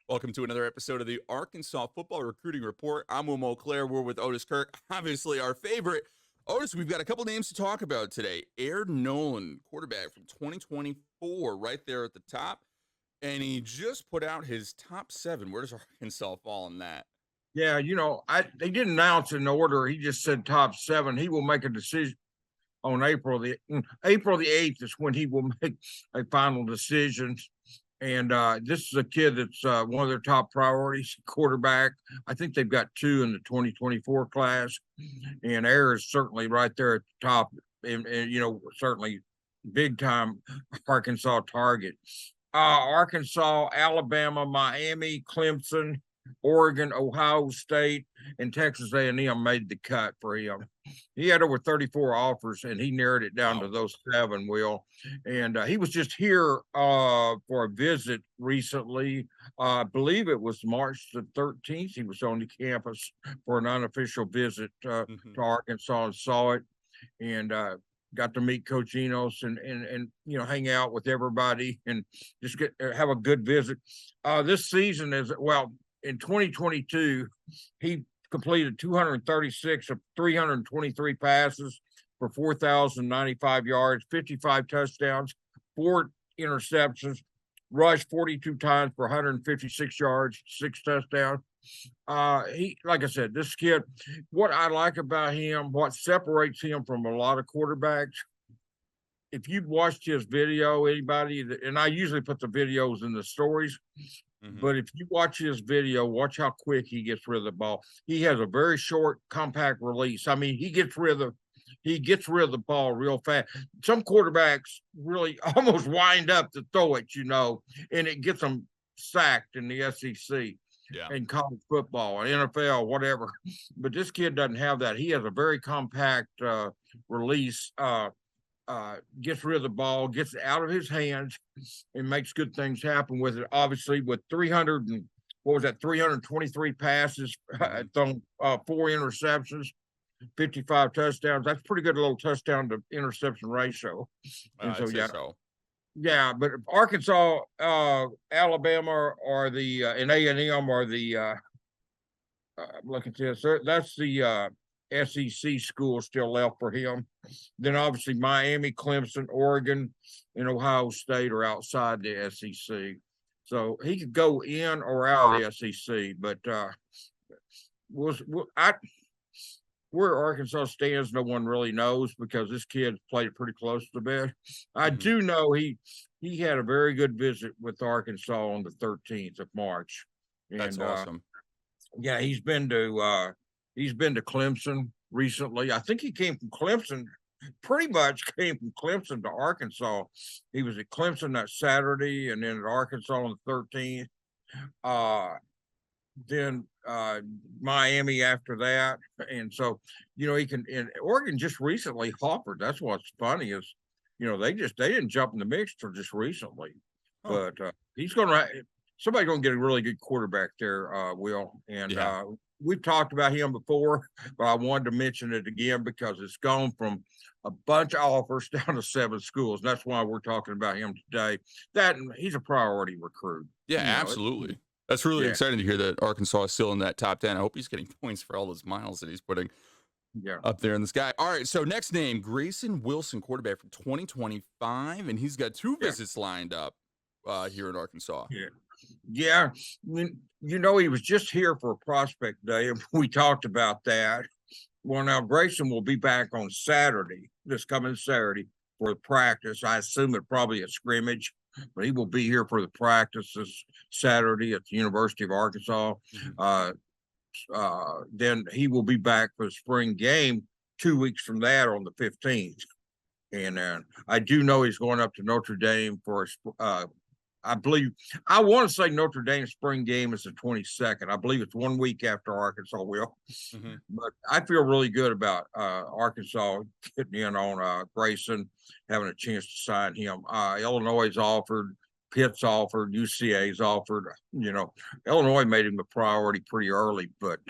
Welcome to another episode of the Arkansas Football Recruiting Report. I'm Will Monclair. We're with Otis Kirk, obviously our favorite. Otis, we've got a couple names to talk about today. Air Nolan, quarterback from 2024, right there at the top. And he just put out his top 7. Where does Arkansas fall in that? Yeah, they didn't announce an order. He just said top 7. He will make a decision on April the 8th is when he will make a final decision. And this is a kid that's one of their top priorities, quarterback. I think they've got 2 in the 2024 class, and Air is certainly right there at the top, and certainly big time Arkansas target. Arkansas, Alabama, Miami, Clemson, Oregon, Ohio State, and Texas A&M made the cut for him. He had over 34 offers, and he narrowed it down to those 7, Will. And he was just here for a visit recently. I believe it was March the 13th. He was on the campus for an unofficial visit to Arkansas and saw it. And got to meet Coach Enos and hang out with everybody and just have a good visit. This season is, well, in 2022, he completed 236 of 323 passes for 4,095 yards, 55 touchdowns, 4 interceptions, rushed 42 times for 156 yards, 6 touchdowns. Like I said, this kid, what I like about him, what separates him from a lot of quarterbacks, if you've watched his video, anybody, and I usually put the videos in the stories, but if you watch his video, watch how quick he gets rid of the ball. He has a very short, compact release. I mean, he gets rid of the ball real fast. Some quarterbacks really almost wind up to throw it, and it gets them sacked in the SEC. Yeah. In college football, NFL, whatever. But this kid doesn't have that. He has a very compact release, gets rid of the ball, gets it out of his hands, and makes good things happen with it. Obviously, with 323 passes, thrown 4 interceptions, 55 touchdowns. That's pretty good little touchdown to interception ratio. And Yeah, but Arkansas, Alabama, or and A&M are the. Look at this. That's the SEC school still left for him. Then obviously Miami, Clemson, Oregon, and Ohio State are outside the SEC. So he could go in or out of the SEC. But where Arkansas stands, no one really knows because this kid played it pretty close to the bed. I do know he had a very good visit with Arkansas on the 13th of March. And, that's awesome. Yeah, he's been to Clemson recently. I think he came from Clemson, pretty much came from Clemson to Arkansas. He was at Clemson that Saturday and then at Arkansas on the 13th. Then Miami after that, and so he can. And Oregon just recently offered. That's what's funny is, they didn't jump in the mix till just recently, but somebody's gonna get a really good quarterback there, Will, and we've talked about him before, but I wanted to mention it again because it's gone from a bunch of offers down to 7 schools. And that's why we're talking about him today. He's a priority recruit. Yeah, absolutely. That's really exciting to hear that Arkansas is still in that top 10. I hope he's getting points for all those miles that he's putting up there in the sky. All right, so next name, Grayson Wilson, quarterback from 2025, and he's got 2 visits lined up here in Arkansas. Yeah. He was just here for a prospect day, and we talked about that. Well, now Grayson will be back on Saturday, this coming Saturday, for the practice. I assume it probably a scrimmage, but he will be here for the practice this Saturday at the University of Arkansas. Then he will be back for the spring game 2 weeks from that on the 15th. And I do know he's going up to Notre Dame for I want to say Notre Dame spring game is the 22nd. I believe it's 1 week after Arkansas will. But I feel really good about Arkansas getting in on Grayson, having a chance to sign him. Illinois is offered, Pitt's offered, UCA's offered. Illinois made him a priority pretty early, but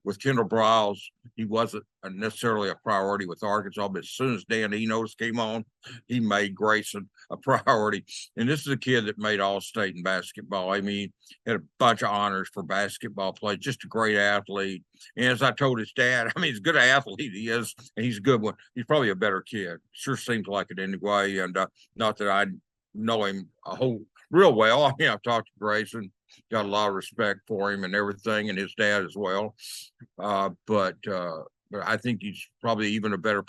with Kendall Briles. He wasn't necessarily a priority with Arkansas, but as soon as Dan Enos came on, he made Grayson a priority. And this is a kid that made All-State in basketball. I mean, had a bunch of honors for basketball play, just a great athlete. And as I told his dad, I mean, he's a good athlete. He is, and he's a good one. He's probably a better kid. Sure seems like it anyway. And not that I know him real well. I mean, I've talked to Grayson, got a lot of respect for him and everything, and his dad as well. But I think he's probably even a better.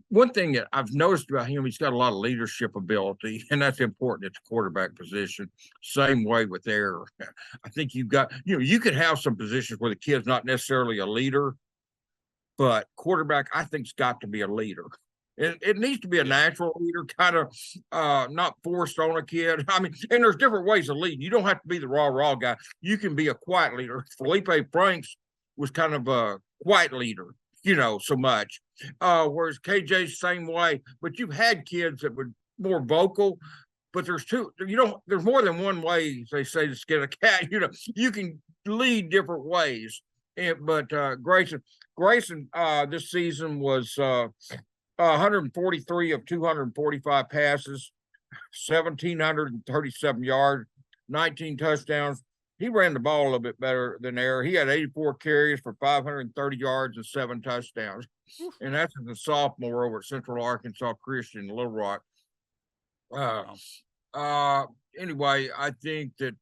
One thing that I've noticed about him, he's got a lot of leadership ability, and that's important at the quarterback position. Same way with Air. I think you've got, you could have some positions where the kid's not necessarily a leader, but quarterback, I think, has got to be a leader. It needs to be a natural leader, kind of not forced on a kid. I mean, and there's different ways of leading. You don't have to be the raw guy. You can be a quiet leader. Felipe Franks was kind of a quiet leader, so much. Whereas KJ's same way. But you've had kids that were more vocal. But there's more than one way, they say, to skin a cat. You can lead different ways. But Grayson this season was 143 of 245 passes, 1,737 yards, 19 touchdowns. He ran the ball a little bit better than Air. He had 84 carries for 530 yards and 7 touchdowns. And that's as a sophomore over at Central Arkansas Christian in Little Rock. Anyway, I think that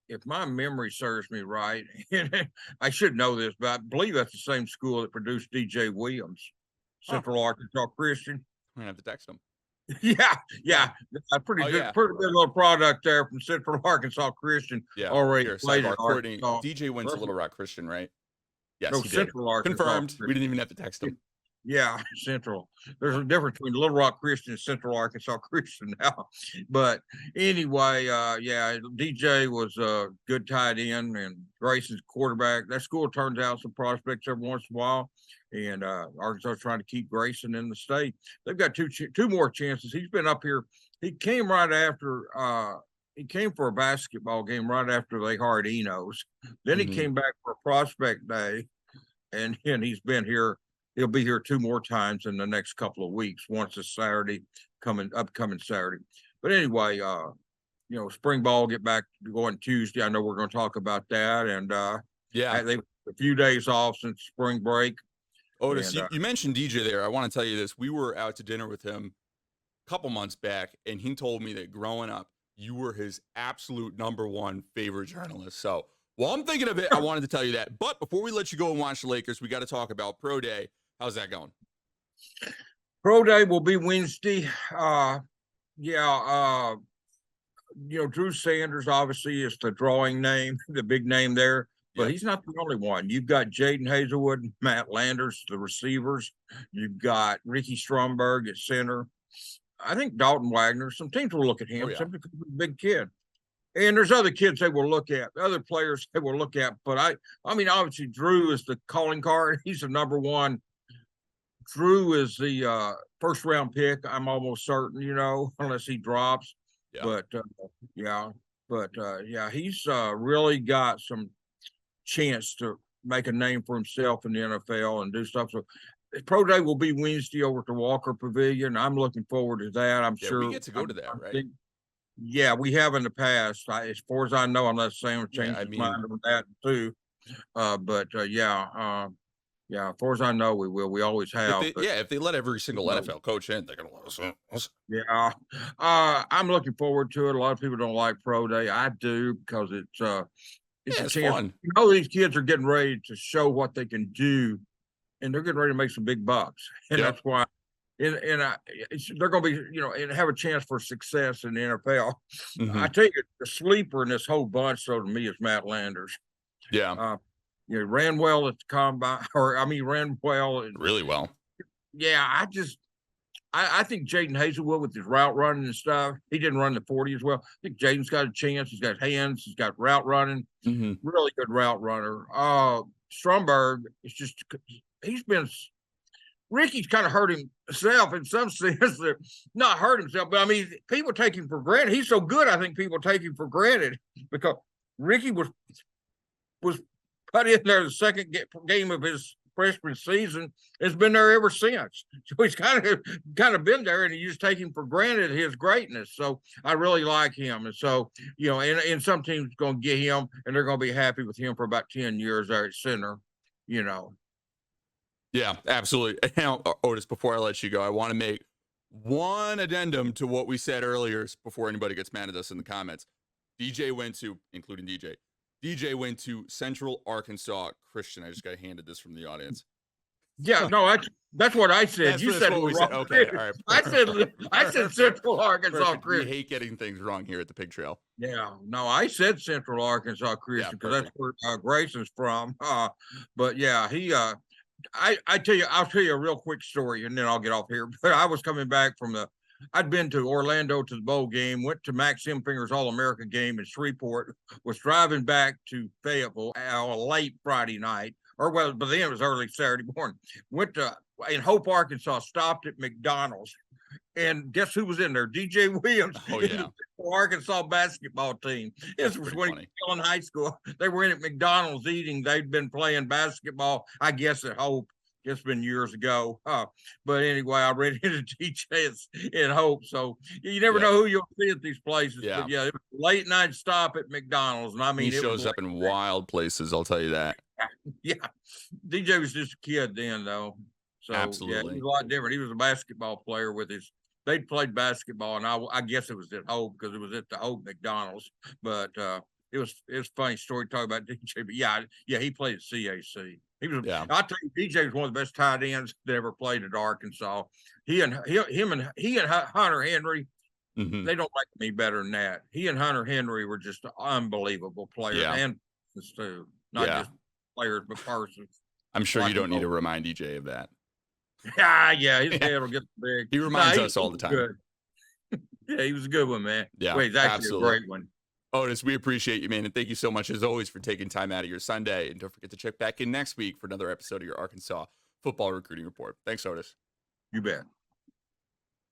if my memory serves me right, I should know this, but I believe that's the same school that produced DJ Williams. Central Arkansas Christian. I'm gonna have to text him. Yeah, a pretty good little product there from Central Arkansas Christian. Yeah, already played at Courtney. DJ went to Little Rock Christian, right? Yes, no, he Central did. Arkansas Confirmed. Christian. We didn't even have to text him. Yeah, Central. There's a difference between Little Rock Christian and Central Arkansas Christian now. But anyway, DJ was a good tight end, and Grayson's quarterback. That school turns out some prospects every once in a while. And Arkansas is trying to keep Grayson in the state. They've got two more chances. He's been up here. He came right after he came for a basketball game right after they hired Enos. Then he came back for a prospect day, and he's been here. He'll be here 2 more times in the next couple of weeks. Once this Saturday, upcoming Saturday. But anyway, spring ball get back going Tuesday. I know we're going to talk about that. And they've a few days off since spring break. Otis, you mentioned DJ there. I want to tell you this. We were out to dinner with him a couple months back, and he told me that growing up, you were his absolute #1 favorite journalist. So while I'm thinking of it, I wanted to tell you that. But before we let you go and watch the Lakers, we got to talk about Pro Day. How's that going? Pro Day will be Wednesday. Drew Sanders obviously is the drawing name, the big name there. But he's not the only one. You've got Jaden Hazelwood, Matt Landers, the receivers. You've got Ricky Stromberg at center. I think Dalton Wagner. Some teams will look at him simply because he's a big kid. And there's other kids they will look at, other players they will look at. But I mean, obviously, Drew is the calling card. He's the '1. Drew is the first-round pick. I'm almost certain, unless he drops. Yeah. But he's really got some chance to make a name for himself in the NFL and do stuff. So Pro Day will be Wednesday over at the Walker Pavilion. I'm looking forward to that. I'm sure we get to go to that, right? Yeah, we have in the past. As far as I know, unless Sam changed his mind on that too. As far as I know, we will. We always have. If they let every single NFL coach in, they're gonna let us. Yeah, I'm looking forward to it. A lot of people don't like Pro Day. I do because it's a chance. Fun. These kids are getting ready to show what they can do, and they're getting ready to make some big bucks, and that's why. They're going to be, and have a chance for success in the NFL. I tell you, the sleeper in this whole bunch, so to me, is Matt Landers. Yeah. Ran well at the combine, ran well. Really well. Yeah, I think Jaden Hazelwood with his route running and stuff, he didn't run the 40 as well. I think Jaden's got a chance. He's got hands. He's got route running. Really good route runner. Stromberg is just, Ricky's kind of hurt himself in some sense. Not hurt himself, but I mean, people take him for granted. He's so good, I think people take him for granted because Ricky was put in there the second game of his freshman season. Has been there ever since. So he's kind of been there, and you just take him for granted his greatness. So I really like him, and so and some teams going to get him, and they're going to be happy with him for about 10 years there at center. Yeah, absolutely. Now, Otis, before I let you go, I want to make one addendum to what we said earlier before anybody gets mad at us in the comments. Including DJ went to Central Arkansas Christian. I just got handed this from the audience. Yeah, no, that's what I said. You said what we said. Okay, all right. I said Central Arkansas Christian. We hate getting things wrong here at the Pig Trail. Yeah, no, I said Central Arkansas Christian because that's where Grayson's from. But yeah, he I'll tell you a real quick story, and then I'll get off here. But I was coming back from I'd been to Orlando to the bowl game, went to Max Hemfinger's All-America game in Shreveport, was driving back to Fayetteville late Friday night, but then it was early Saturday morning. Went to in Hope, Arkansas, stopped at McDonald's, and guess who was in there? DJ Williams. Oh yeah, Arkansas basketball team. This was when he was still in high school. They were in at McDonald's eating. They'd been playing basketball, I guess, at Hope. It's been years ago. But anyway, I ran into DJ in Hope. So you never know who you'll see at these places. Yeah. But it was a late night stop at McDonald's. And I mean, he shows up in wild places, I'll tell you that. Yeah. DJ was just a kid then, though. So absolutely. Yeah, he was a lot different. He was a basketball player they'd played basketball, and I guess it was at Hope because it was at the Hope McDonald's. But it was a funny story talking about DJ. But yeah, he played at CAC. He was. Yeah. I'll tell you, DJ was one of the best tight ends that ever played at Arkansas. He and Hunter Henry. Mm-hmm. They don't like me better than that. He and Hunter Henry were just unbelievable players and too, not just players but persons. I'm sure you don't need to remind DJ of that. Yeah, his head will get big. He reminds us all the time. Good. Yeah, he was a good one, man. Yeah, he's actually a great one. Otis, we appreciate you, man, and thank you so much as always for taking time out of your Sunday. And don't forget to check back in next week for another episode of your Arkansas Football Recruiting Report. Thanks, Otis. You bet.